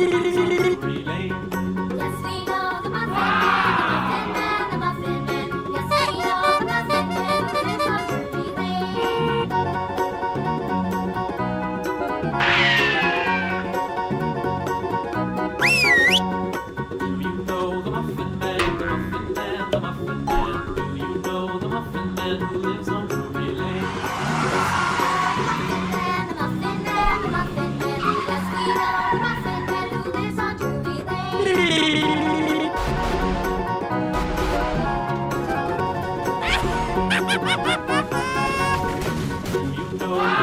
Drury Lane. Yes, we know the Muffin Man, the Muffin Man, the Muffin Man. Yes, we know the Muffin Man who lives on Drury Lane. Do you know the Muffin Man, the Muffin Man, the Muffin Man? Do you know the Muffin Man who lives on Drury Lane? The Muffin Man, the Muffin Man. Yes, we know the Muffin Man who lives on Drury Lane. Do you know the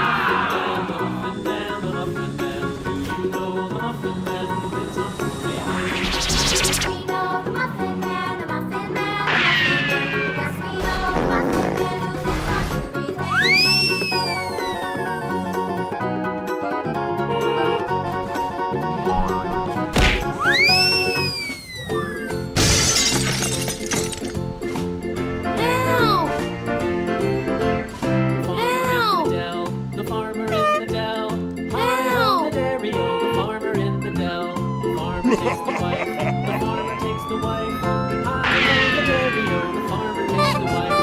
Muffin Man, the Muffin Man, the Muffin Man? Do you know the Muffin Man who lives on Drury Lane? Yes, we know the Muffin Man, the Muffin Man, the Muffin Man. Yes, we know the Muffin Man who lives on Drury Lane. The farmer in the dell, hi-ho, the dairy-o, the farmer in the dell. The farmer takes the wife, the farmer takes the wife, hi-ho, the dairy-o, the farmer takes the wife.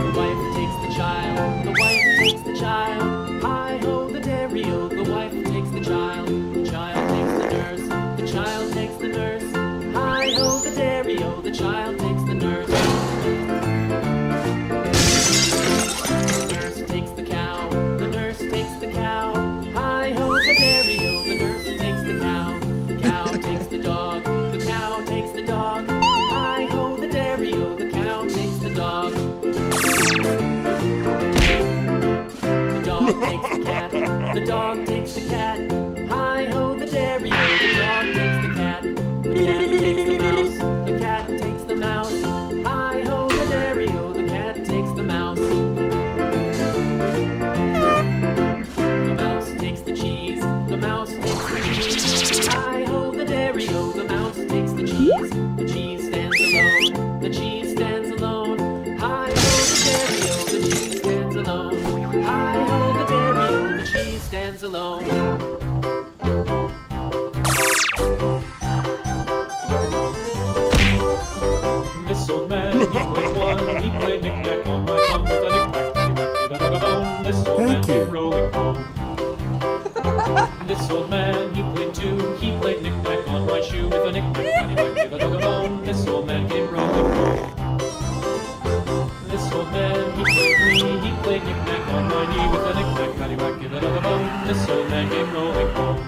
The wife takes the child, the wife takes the child, hi-ho, the dairy-o, the wife takes the child. The child takes the nurse, the child takes the nurse, hi-ho, the dairy-o, the child takes the nurse. The nurse takes the cow, the nurse takes the cow, hi-ho, the dairy-o, the nurse takes the cow. The cow takes the dog, the cow takes the dog, hi-ho, the dairy-o, the cow takes the dog. The dog takes the cat, the dog takes the cat, hi-ho, the dairy-o, the dog takes the cat. The cat takes the mouse, the cat takes the mouse, hi-ho, the dairy-o, the cat takes the mouse. The mouse takes the cheese, the mouse takes the cheese, hi-ho, the dairy-o, the mouse takes the cheese. The cheese stands alone, the cheese stands alone, hi-ho, the dairy-o, the cheese stands alone, hi-ho, the dairy-o, the cheese stands alone. This old man, he played one, he played knick-knack on my thumb with a knick-knack, paddywhack, give a dog a bone. This old man came rolling home. This old man, he played two, he played knick-knack on my shoe with a knick-knack, paddywhack, give a dog a bone. This old man came rolling home. This old man, he played three, he played knick-knack on my knee with a knick-knack, paddywhack, give a dog a bone. This old man came rolling home.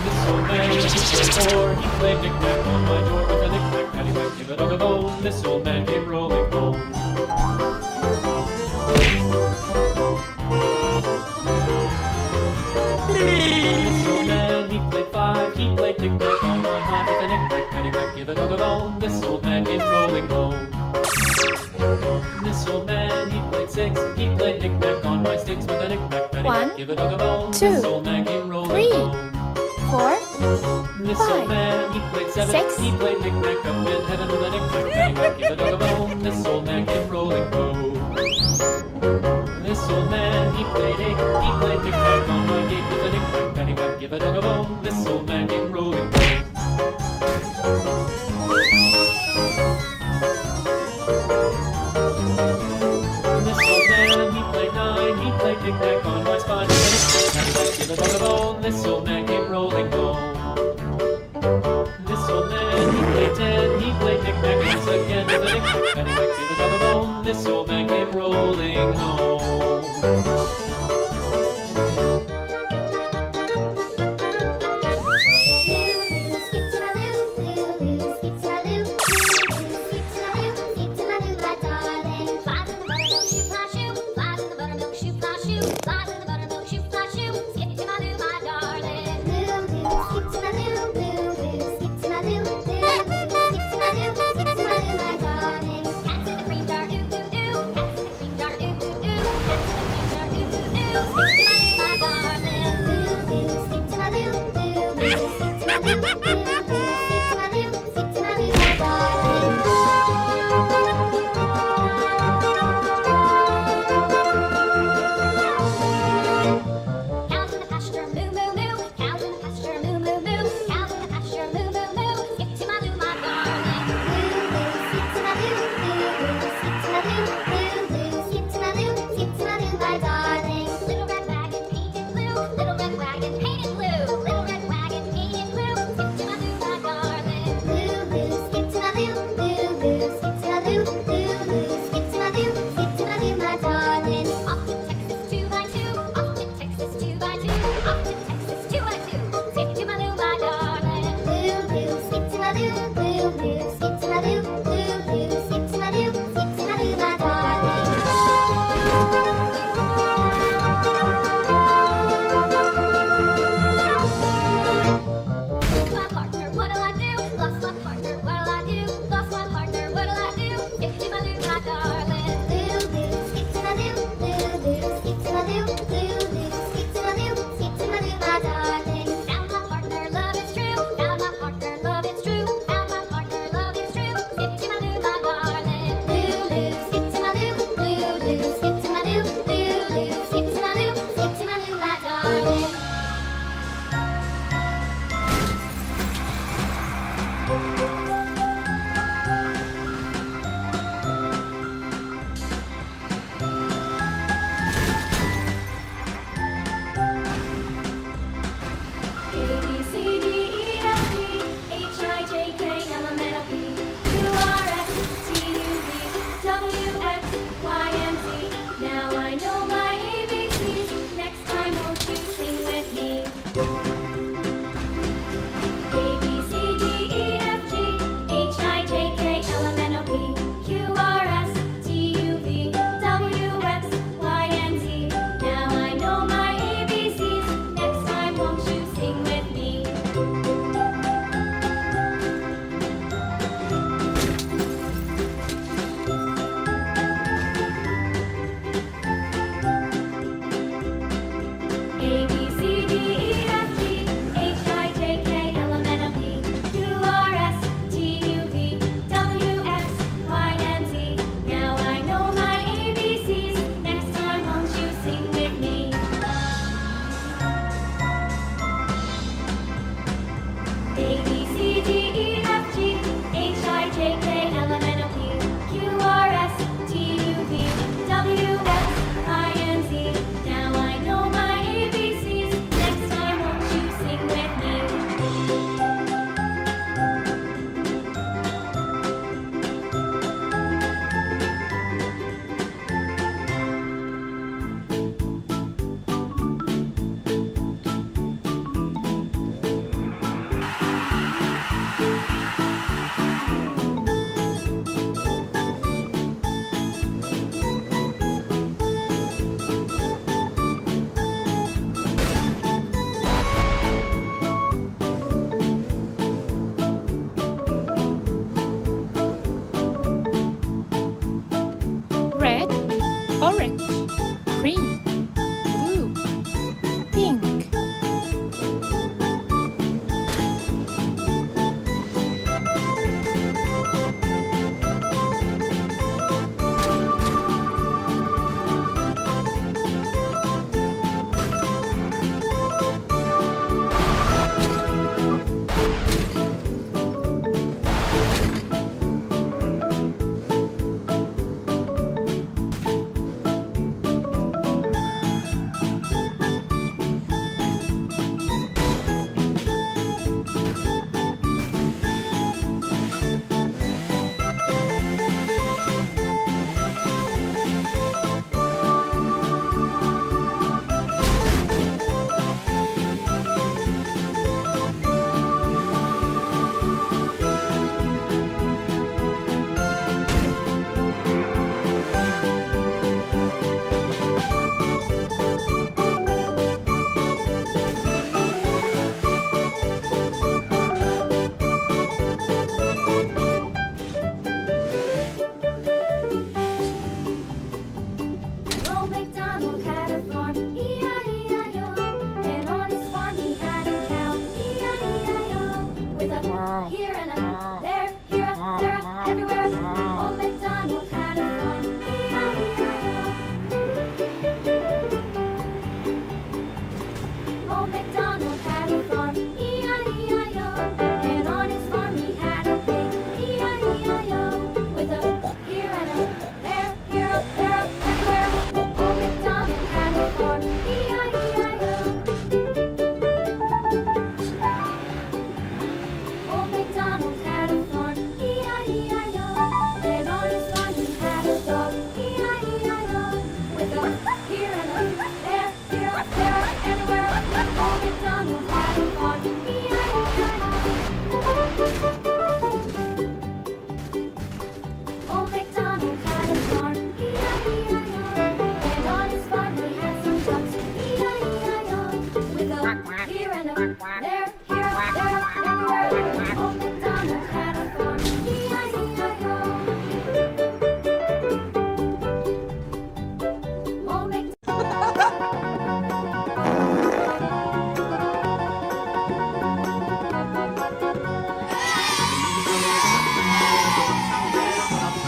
This old man, he played four, he played knick-knack on my door with a knick-knack, paddywhack, give a dog a bone. This old man came rolling home. This old man, he played five, he played knick-knack on my hat with a knick-knack, paddywhack, give a dog a bone. This old man came rolling home. This old man, he played six, he played knick-knack on my sticks with a knick-knack, paddywhack, One, give a dog a bone. two, This old man came rolling three, home. 4, This five, old man, he played seven, six, he played knick-knack up in heaven with a knick-knack, paddywhack, give a dog a bone. This old man came rolling home. This old man, he played eight, he played knick-knack on my gate with a knick-knack, paddywhack, give a dog a bone. This old man came rolling home. This old man, he played nine, he played knick-knack on my spine with a knick-knack, paddywhack, give a dog a bone. This old man came rolling home. This old man, he played ten, he played knick-knack once again with a knick-knack, paddywhack, give a dog a bone. This old man came rolling home. Flies in the buttermilk shoe, fly shoe, flies in the buttermilk shoe, fly shoe. Skip to my loo, my darling. Old MacDonald had a farm. E-I-E-I-O. Old Mac-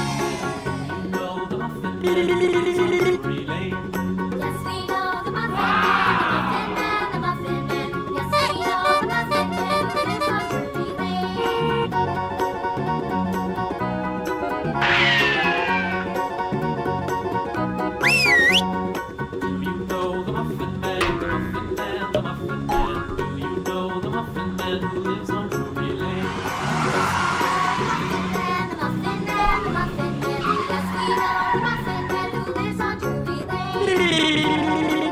You know the Muffin Man lives on Drury Lane. Yes, we know the Muffin Man, the Muffin Man, the Muffin Man. Yes, we know the Muffin Man who lives on Drury Lane. Do you know the Muffin Man, the Muffin Man, the Muffin Man? Do you know the Muffin Man who lives on Drury Lane? The Muffin Man, the Muffin Man. Yes, we know the Muffin Man who lives on Drury Lane.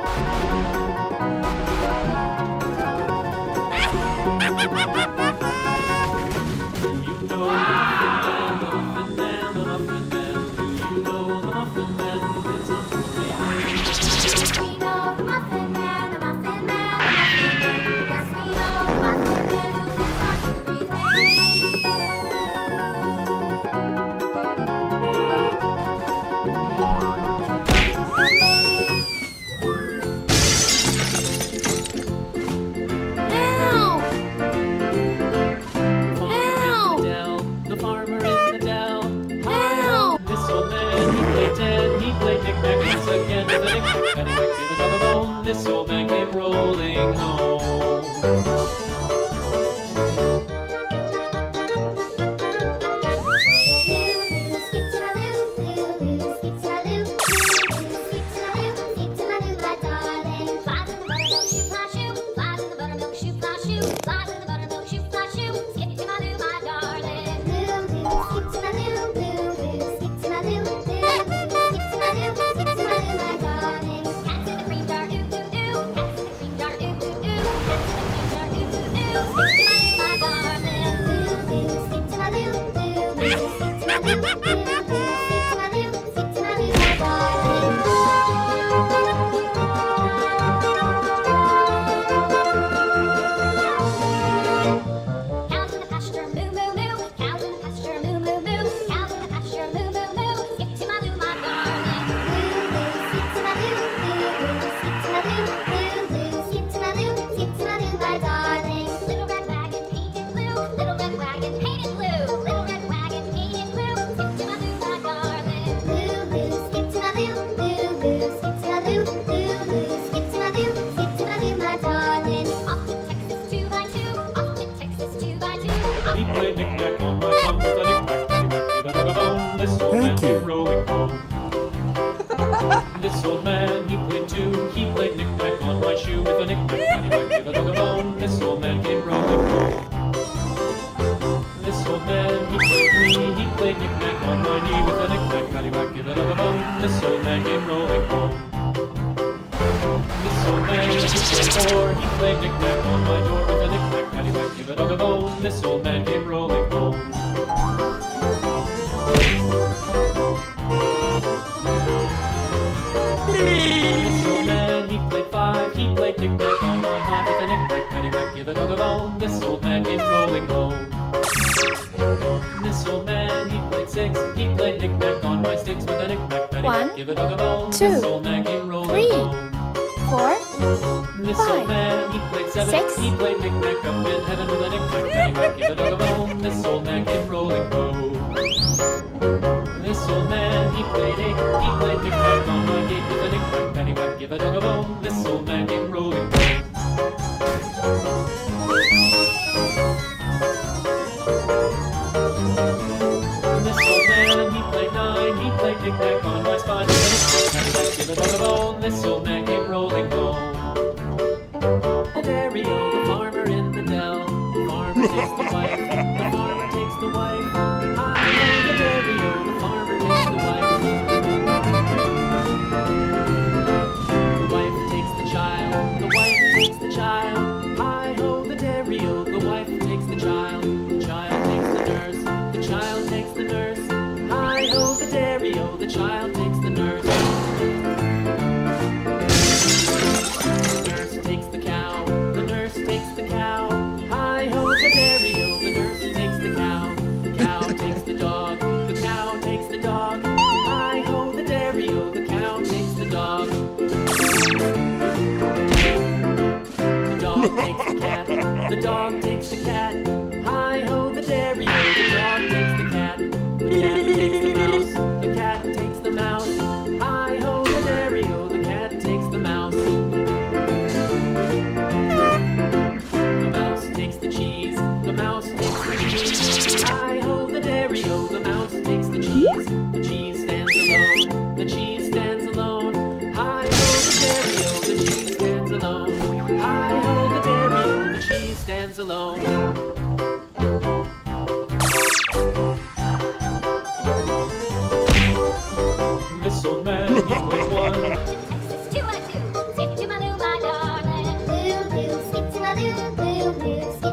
Do you know the Muffin Man, the Muffin Man, the Muffin Man? Do you know the Muffin Man who lives on Drury Lane? Yes, we know the Muffin Man, the Muffin Man, the Muffin Man. Yes, we know the Muffin Man who lives on Drury Lane. The farmer in the dell. Hi, this old man, he played dead. He played knick-knack once again with a knick-knack, paddywhack, give a dog a bone. This old man came rolling home. Cows in the pasture, moo moo moo. Cows in the pasture, moo moo moo. Cows in the pasture, moo moo moo. Skip to my loo, my darling. Loo loo, skip to my loo, loo loo, skip to my loo, loo loo, skip to my loo, skip to my loo, my darling. Little red wagon painted blue, little red wagon painted blue, little red wagon painted blue. Skip to my loo, my darling. Loo loo, skip to my loo, loo loo, skip to my loo, loo loo, skip to my loo, skip to my loo, my darling. Off to Texas 2x2, off to Texas 2x2. He played knick-knack on my thumb with a knick-knack, paddywhack, give a dog a bone. This old man came rolling home. This old man, he played too. He played knick-knack on my shoe with a knick-knack, paddywhack, give a dog a bone. This old man came rolling home. This old man, he played three. He played knick-knack on my knee with a knick-knack, paddywhack, give a dog a bone. This old man came rolling home. This old man, he played four. He played knick-knack on my door with a knick-knack, paddywhack, give a dog a bone. This old man came rolling home. This old man, he played five. He played knick-knack on my hat with a knick-knack, paddywhack, give a dog a bone. This old man came rolling home. This old man, he played six. He played knick-knack on my sticks with a knick-knack, paddywhack, One, give a dog a bone. two, This old man came rolling three, home. 4, This five, old man, he played seven. six, He played knick-knack up in heaven with a knick-knack, paddywhack, give a dog a bone. This old man came rolling home. This old man, he played eight. He played knick-knack on my gate with a knick-knack, paddywhack, give a dog a bone. This old man came rolling home. This old man, he played nine. He played knick-knack on my spine with a knick-knack, paddywhack, give a dog a bone. This old man came rolling home. Oh, there he goes, the farmer in the dell. The farmer takes the wife. The farmer takes the wife. Hi-ho, there he goes, the farmer takes the wife. The wife takes the child. The wife takes the child. Hi-ho, the dairy-o. The wife takes the child. The child takes the nurse. The child takes the nurse. Hi-ho, the dairy-o. The child takes the nurse. The nurse takes the cow. The nurse takes the cow. takes the cat. The dog takes the cat. Hi ho, the dairy-o. The dog takes the cat. The cat takes the mouse. The cat takes the mouse. Hi ho, the dairy-o. The cat takes the mouse. The mouse takes the cheese. The mouse takes the cheese. Hi ho, the dairy-o. The mouse takes the cheese. The cheese stands alone. The cheese stands alone. Hi ho, the dairy-o. The cheese stands alone. Hi ho, the dairy-o. The cheese stands alone. This old man, he played one. Texas 2 and 2. Skip to my loo, my darling. Loo, loo, skip to my loo, loo, loo, skip